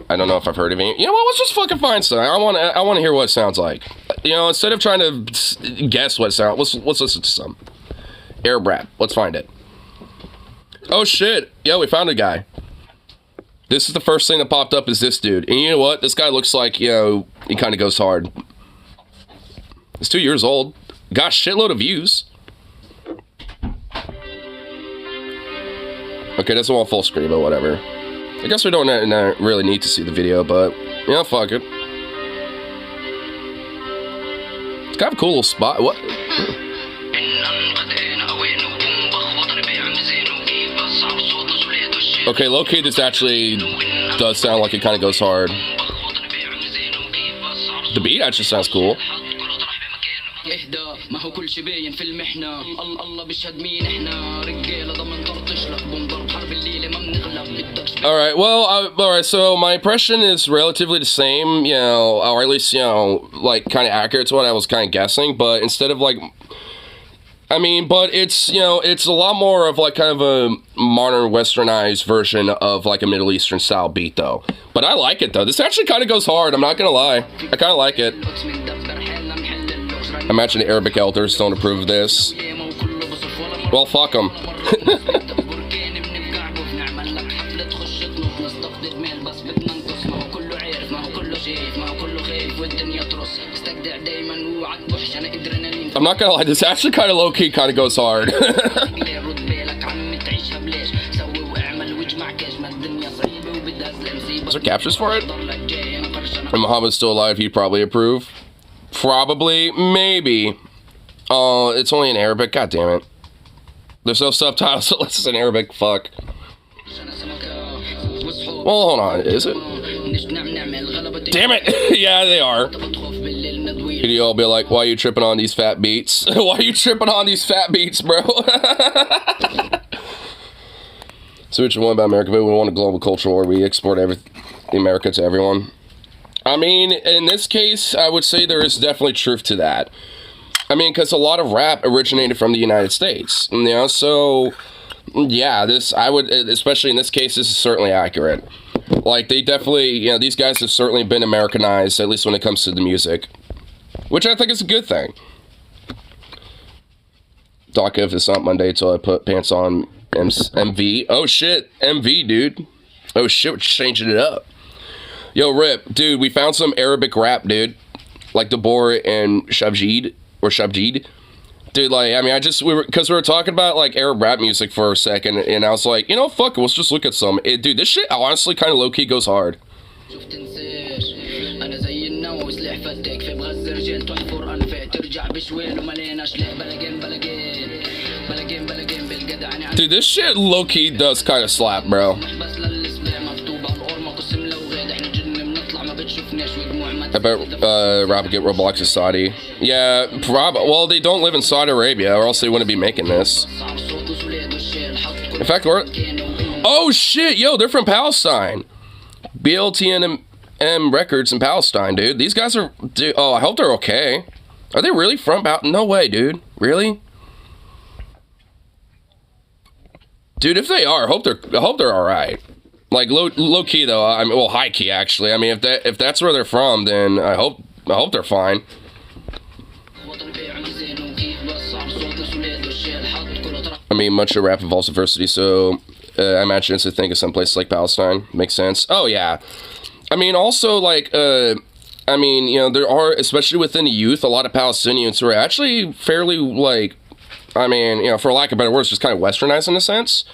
[SPEAKER 1] I don't know if I've heard of any. You know what? Let's just fucking find something. I want to hear what it sounds like. You know, instead of trying to guess what it sounds, let's listen to some Arab rap. Let's find it. Oh shit! Yo, we found a guy. This is the first thing that popped up is this dude, and you know what? This guy looks like, you know, he kind of goes hard. He's 2 years old. Got a shitload of views. Okay, doesn't want full screen, but whatever. I guess we don't really need to see the video, but, you know, fuck it. It's kind of a cool little spot. What? Okay, low-key, this actually does sound like it kind of goes hard. The beat actually sounds cool. Alright, well, alright, so my impression is relatively the same, you know, or at least, you know, like, kind of accurate to what I was kind of guessing, but instead of, like, I mean, but it's, you know, it's a lot more of, like, kind of a modern westernized version of, like, a Middle Eastern style beat, though. But I like it, though. This actually kind of goes hard, I'm not gonna lie. I kind of like it. I imagine the Arabic elders don't approve of this. Well, fuck them. I'm not gonna lie, this actually kind of low-key kind of goes hard. Is there captures for it? If Muhammad's still alive, he'd probably approve. Probably, maybe. Oh, it's only in Arabic, god damn it. There's no subtitles, so it's in Arabic, fuck. Well, hold on, is it? Damn it! Yeah, they are. Could you all be like, why are you tripping on these fat beats? Why are you tripping on these fat beats, bro? So what you want about America, but we want a global culture where we export America to everyone. I mean, in this case, I would say there is definitely truth to that. I mean, because a lot of rap originated from the United States, you know, so, yeah, I would, especially in this case, this is certainly accurate. Like, they definitely, you know, these guys have certainly been Americanized, at least when it comes to the music. Which I think is a good thing. Doc, if it's not Monday till I put pants on MV. Oh shit, MV, dude. Oh shit, we're changing it up. Yo, Rip, dude, we found some Arabic rap, dude. Like Dabor and Shabjid, or Shabjid. Dude, like, I mean, because we were talking about, like, Arab rap music for a second, and I was like, you know, fuck it, let's just look at some. Dude, this shit honestly kind of low-key goes hard. Dude, this shit low-key does kind of slap, bro. I bet Rob get Roblox is Saudi. Yeah, well, they don't live in Saudi Arabia, or else they wouldn't be making this. In fact, oh shit, yo, they're from Palestine. BLTNM Records in Palestine, dude. These guys are, dude, oh, I hope they're okay. Are they really from no way, dude. Really? Dude, if they are, I hope they're all right. Like low key though. I mean, well, high key actually. I mean, if that's where they're from, then I hope I hope they're fine. I mean, much of rap involves diversity, so I imagine it's a thing of some places like Palestine. Makes sense. Oh, yeah. I mean, also, like, I mean, you know, there are, especially within the youth, a lot of Palestinians who are actually fairly, like, I mean, you know, for lack of better words, just kind of westernized in a sense.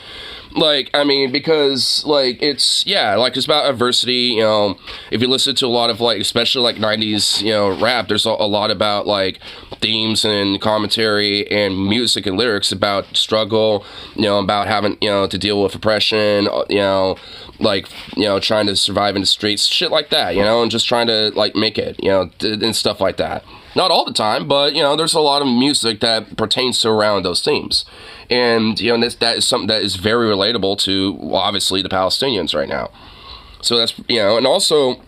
[SPEAKER 1] Like, I mean, because, like, it's, yeah, like, it's about adversity, you know, if you listen to a lot of, like, especially, like, 90s, you know, rap, there's a lot about, like, themes and commentary and music and lyrics about struggle, you know, about having, you know, to deal with oppression, you know, like, you know, trying to survive in the streets, shit like that, you know, and just trying to, like, make it, you know, and stuff like that. Not all the time, but, you know, there's a lot of music that pertains to around those themes. And, you know, that is something that is very relatable to, well, obviously, the Palestinians right now. So that's, you know, and also,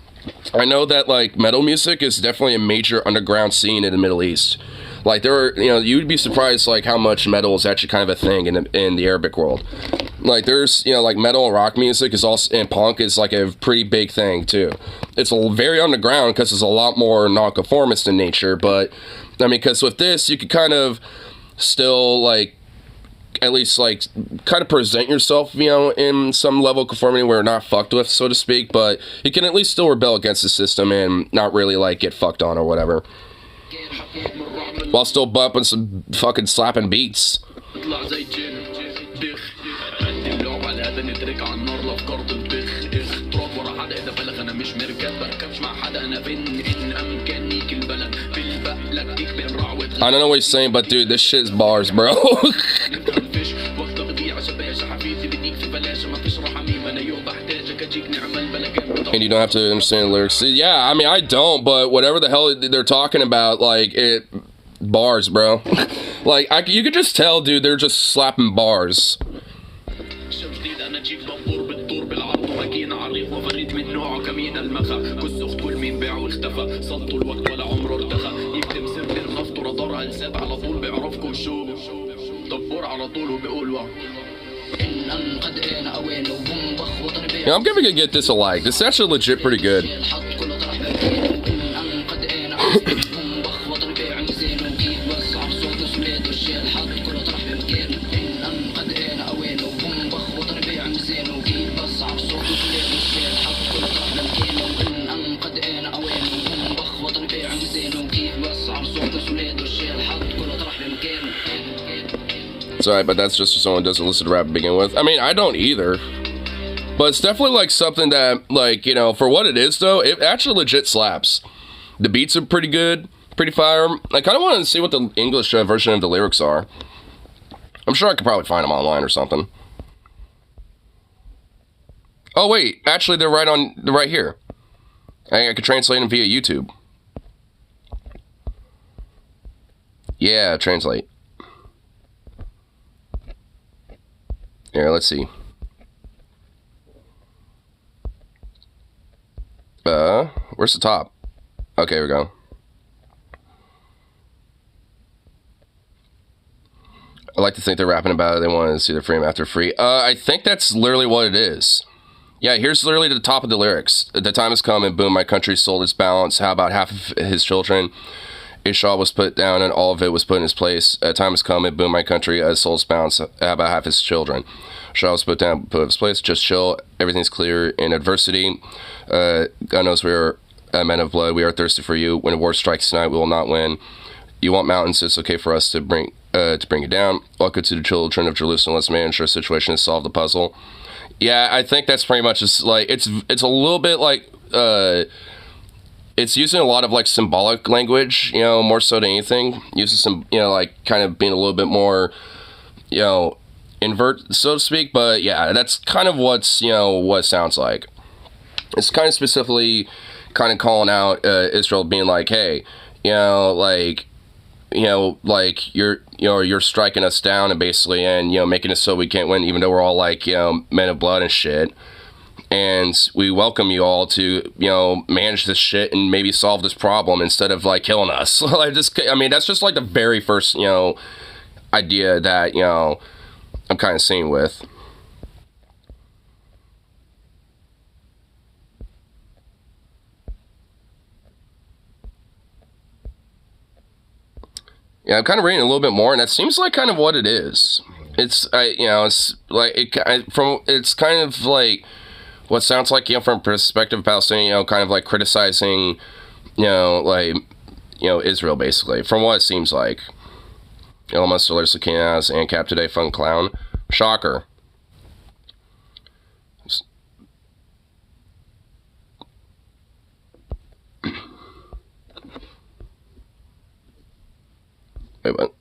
[SPEAKER 1] I know that, like, metal music is definitely a major underground scene in the Middle East. Like, there are, you know, you'd be surprised, like, how much metal is actually kind of a thing in the Arabic world. Like, there's, you know, like, metal and rock music is also, and punk is, like, a pretty big thing, too. It's very underground because it's a lot more nonconformist in nature, but, I mean, because with this, you could kind of still, like, at least, like, kind of present yourself, you know, in some level of conformity where you're not fucked with, so to speak, but you can at least still rebel against the system and not really, like, get fucked on or whatever. While still bumping some fucking slapping beats. I don't know what he's saying, but dude, this shit is bars, bro. And you don't have to understand the lyrics. Yeah, I mean, I don't, but whatever the hell they're talking about, like, it... bars, bro. Like, you could just tell, dude, they're just slapping bars. Yeah, I'm gonna get this a like. This is actually legit pretty good. Sorry, but that's just someone who doesn't listen to rap to begin with. I mean, I don't either. But it's definitely, like, something that, like, you know, for what it is, though, it actually legit slaps. The beats are pretty good, pretty fire. I kind of wanted to see what the English version of the lyrics are. I'm sure I could probably find them online or something. Oh, wait. Actually, they're right here. I could translate them via YouTube. Yeah, translate. Here, let's see. Where's the top? Okay, here we go. I like to think they're rapping about it. They wanted to see their freedom after free. I think that's literally what it is. Yeah, here's literally the top of the lyrics. The time has come and boom, my country sold its balance. How about half of his children? Ishal was put down and all of it was put in his place. Time has come and boom, my country sold its balance. How about half his children? Ishal was put down, put in his place. Just chill. Everything's clear in adversity. God knows we are men of blood. We are thirsty for you. When a war strikes tonight, we will not win. You want mountains? It's okay for us to bring you down. Welcome to the children of Jerusalem. Let's manage our situation and solve the puzzle. Yeah, I think that's pretty much just like it's a little bit like it's using a lot of like symbolic language, you know, more so than anything. Uses some, you know, like kind of being a little bit more, you know, invert, so to speak. But yeah, that's kind of what's, you know, what it sounds like. It's kind of specifically kind of calling out Israel, being like, hey, you know, like you're striking us down and basically, and, you know, making it so we can't win, even though we're all like, you know, men of blood and shit. And we welcome you all to, you know, manage this shit and maybe solve this problem instead of like killing us. I mean, that's just like the very first, you know, idea that, you know, I'm kind of seeing with. Yeah, I'm kind of reading a little bit more, and that seems like kind of what it is. It's, it's like, it's kind of like what sounds like, from perspective of Palestinian, kind of like criticizing, Israel, basically, from what it seems like. Elon Musk alerts Kinas and Cap today, fun clown. Shocker. Wait, what?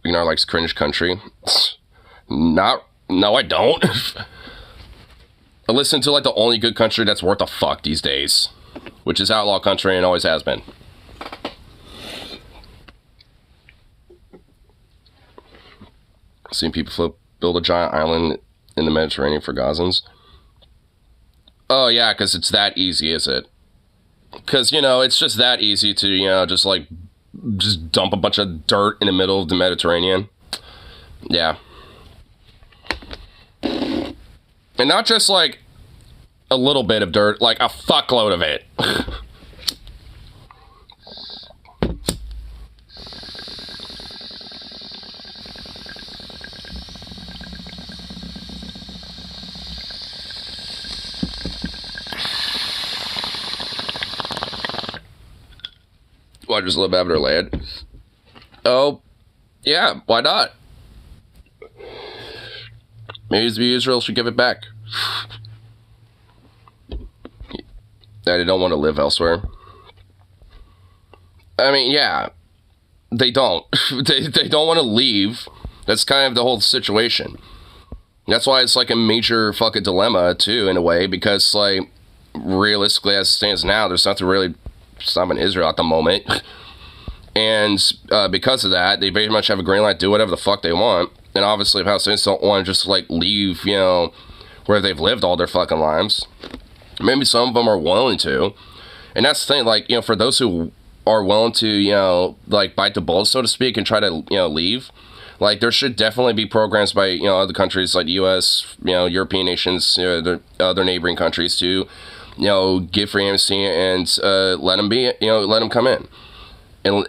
[SPEAKER 1] Ignore likes cringe country. No, I don't. I listen to like the only good country that's worth a fuck these days, which is outlaw country and always has been. Seeing people build a giant island in the Mediterranean for Gazans. Oh yeah, because it's that easy, is it? Because, it's just that easy to, just dump a bunch of dirt in the middle of the Mediterranean. Yeah. And not just, like, a little bit of dirt, like a fuckload of it. Why just live after land? Oh, yeah, why not? Maybe Israel should give it back. They don't want to live elsewhere. I mean, yeah, they don't. they don't want to leave. That's kind of the whole situation. That's why it's like a major fucking dilemma, too, in a way, because, like, realistically, as it stands now, there's nothing really stopping Israel at the moment. And because of that, they very much have a green light to do whatever the fuck they want. And obviously, Palestinians don't want to just, like, leave, where they've lived all their fucking lives. Maybe some of them are willing to. And that's the thing, like, for those who are willing to, like, bite the bullet, so to speak, and try to, leave, like, there should definitely be programs by, other countries like the U.S., European nations, the other neighboring countries to, give free amnesty and let them come in. And,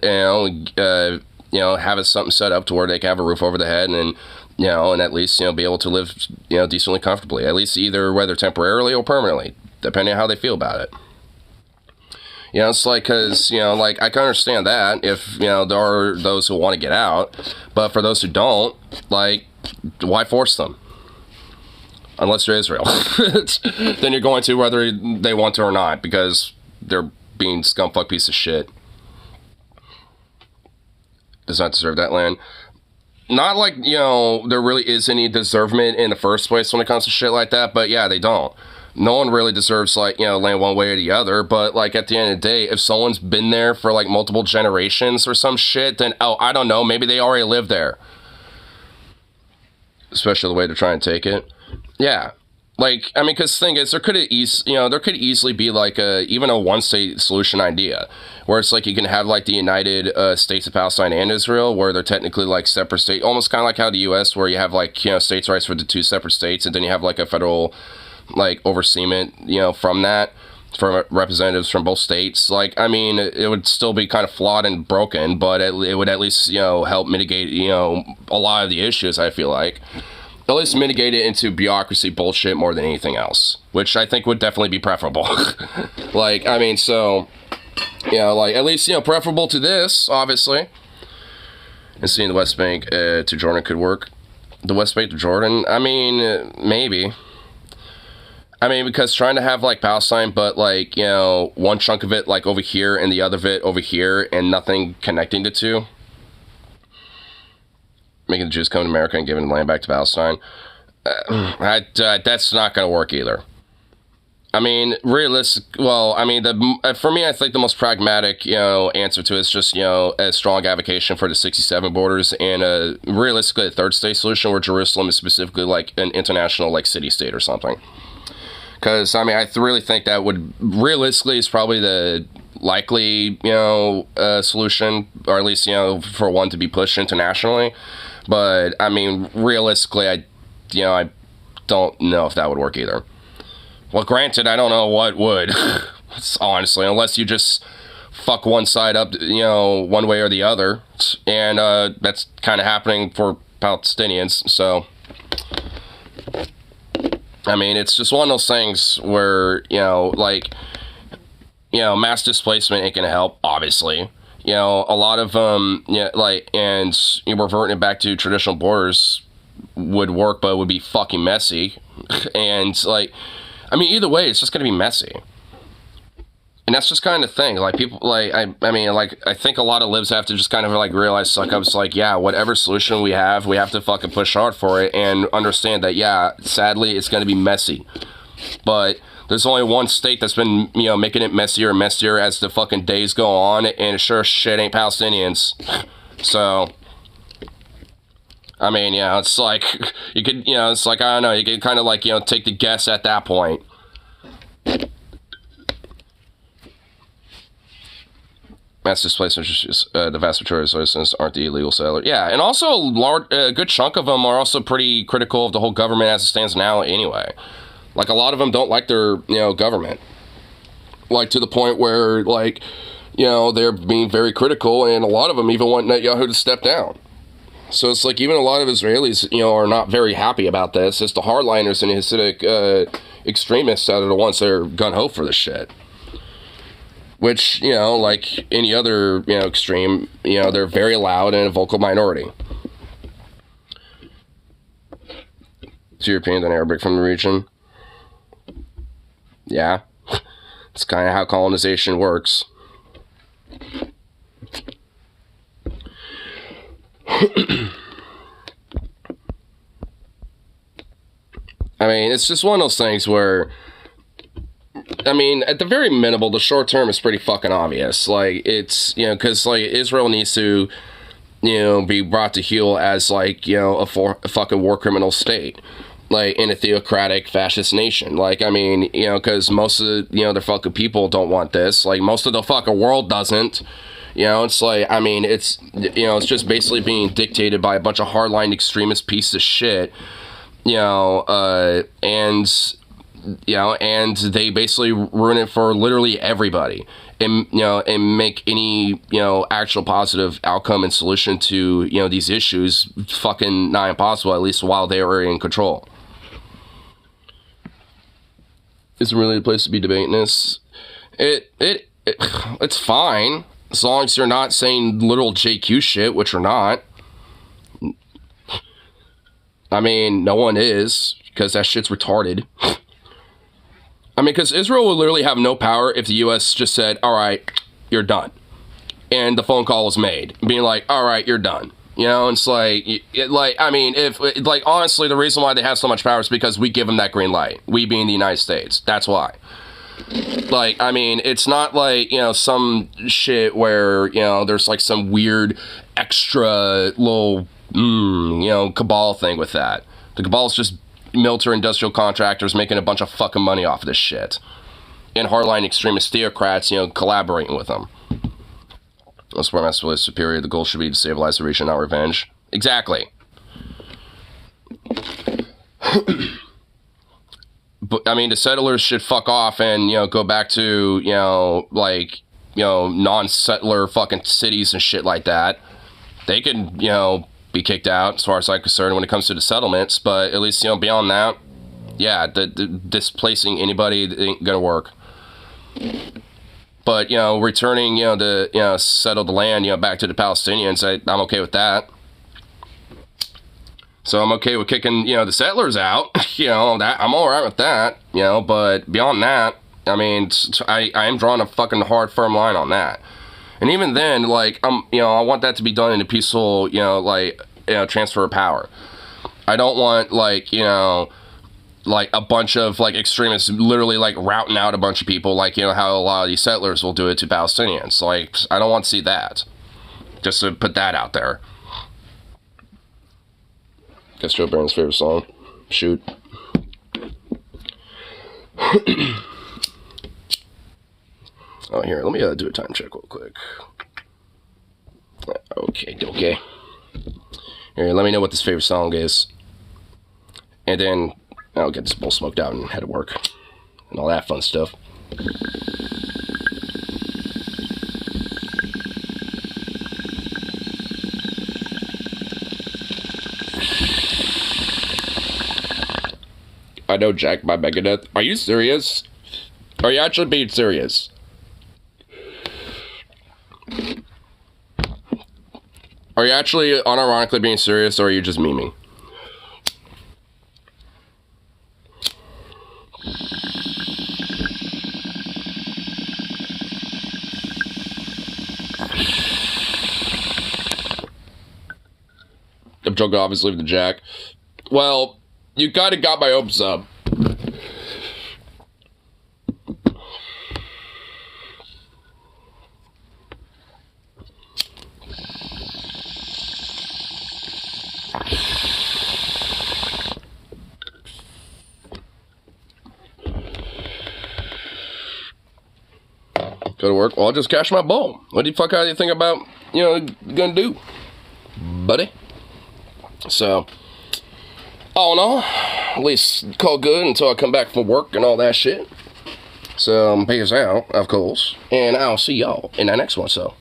[SPEAKER 1] have something set up to where they can have a roof over their head and at least, be able to live, decently comfortably, at least either whether temporarily or permanently, depending on how they feel about it. It's like, because, like, I can understand that if, there are those who want to get out, but for those who don't, like, why force them? Unless you're Israel. Then you're going to whether they want to or not, because they're being scumfuck piece of shit. Does not deserve that land. Not like, there really is any deservement in the first place when it comes to shit like that, but yeah, they don't. No one really deserves, like, land one way or the other, but, like, at the end of the day, if someone's been there for, like, multiple generations or some shit, then, oh, I don't know, maybe they already live there. Especially the way they're trying to take it. Yeah. Like, I mean, because the thing is, there could easily be, like, even a one-state solution idea, where it's, like, you can have, like, the United States of Palestine and Israel, where they're technically, like, separate states, almost kind of like how the U.S., where you have, like, states' rights for the two separate states, and then you have, like, a federal, like, overseement, from that, from representatives from both states. Like, I mean, it would still be kind of flawed and broken, but it would at least, help mitigate, a lot of the issues, I feel like. At least mitigate it into bureaucracy bullshit more than anything else, which I think would definitely be preferable. Like, I mean, so, like, at least, preferable to this, obviously. And seeing the West Bank to Jordan could work. The West Bank to Jordan, I mean, maybe. I mean, because trying to have, like, Palestine, but, like, one chunk of it, like, over here and the other of it over here and nothing connecting the two. Making the Jews come to America and giving the land back to Palestine. That's not going to work either. I mean, for me, I think the most pragmatic, answer to it is just, a strong advocation for the 67 borders and realistically a third state solution where Jerusalem is specifically like an international, like, city-state or something. Because, I mean, I really think that would, realistically, is probably the likely, solution, or at least, for one to be pushed internationally. But, I mean, realistically, I don't know if that would work either. Well, granted, I don't know what would, honestly, unless you just fuck one side up, one way or the other. And that's kind of happening for Palestinians. So, I mean, it's just one of those things where, mass displacement ain't gonna help, obviously. A lot of and reverting it back to traditional borders would work, but it would be fucking messy. And either way, it's just gonna be messy. And that's just kind of the thing. Like, people, I think a lot of libs have to just kind of realize, whatever solution we have to fucking push hard for it and understand that, sadly, it's gonna be messy. But there's only one state that's been, making it messier and messier as the fucking days go on, and sure as shit ain't Palestinians. So, it's like, you could, it's like, I don't know, you can kind of take the guess at that point. Mass displacement, the vast majority of citizens aren't the illegal settlers. Yeah, and also a good chunk of them are also pretty critical of the whole government as it stands now anyway. Like, a lot of them don't like their, government. Like, to the point where, they're being very critical, and a lot of them even want Netanyahu to step down. So it's like, even a lot of Israelis, are not very happy about this. It's the hardliners and Hasidic extremists that are the ones that are gung-ho for this shit. Which, like any other, extreme, they're very loud and a vocal minority. It's European than Arabic from the region. Yeah, it's kind of how colonization works. It's just one of those things where, at the very minimal, the short term is pretty fucking obvious. Like, it's, because, Israel needs to, be brought to heel as, a fucking war criminal state. In a theocratic fascist nation. Because most of, the fucking people don't want this. Most of the fucking world doesn't. It's it's just basically being dictated by a bunch of hardline extremist pieces of shit. And they basically ruin it for literally everybody. And, and make any, actual positive outcome and solution to, these issues fucking not impossible, at least while they are in control. Is it really a place to be debating this? It's fine, as long as you're not saying literal JQ shit, which we're not. No one is, because that shit's retarded. Because Israel would literally have no power if the U.S. just said, all right, you're done. And the phone call was made, being like, all right, you're done. It's honestly, the reason why they have so much power is because we give them that green light. We being the United States. That's why. It's not some shit where, there's some weird extra little, cabal thing with that. The cabal is just military industrial contractors making a bunch of fucking money off of this shit. And hardline extremist theocrats, collaborating with them. That's where mass is superior. The goal should be to stabilize the region, not revenge. Exactly. But, the settlers should fuck off and, go back to, non-settler fucking cities and shit like that. They could, be kicked out, as far as I'm concerned, when it comes to the settlements. But at least, beyond that, yeah, the displacing anybody ain't gonna work. But, returning, to, settle the land, back to the Palestinians, I'm okay with that. So I'm okay with kicking, the settlers out, that I'm all right with that, but beyond that, I am drawing a fucking hard, firm line on that. And even then, I want that to be done in a peaceful, transfer of power. I don't want, a bunch of, extremists literally, routing out a bunch of people, how a lot of these settlers will do it to Palestinians. I don't want to see that. Just to put that out there. Guess Joe Barron's favorite song. Shoot. Oh, here, let me do a time check real quick. Okay. Here, let me know what this favorite song is. And then I'll get this bowl smoked out and head to work. And all that fun stuff. I Know Jack by Megadeth. Are you serious? Are you actually being serious? Are you actually unironically being serious, or are you just memeing? I'm joking, obviously, with the Jack. Well, you kind of got my hopes up. Go to work. Well, I'll just cash my ball. What the fuck do you think about, gonna do, buddy? So, all in all, at least call good until I come back from work and all that shit. So, peace out, of course. And I'll see y'all in the next one, so.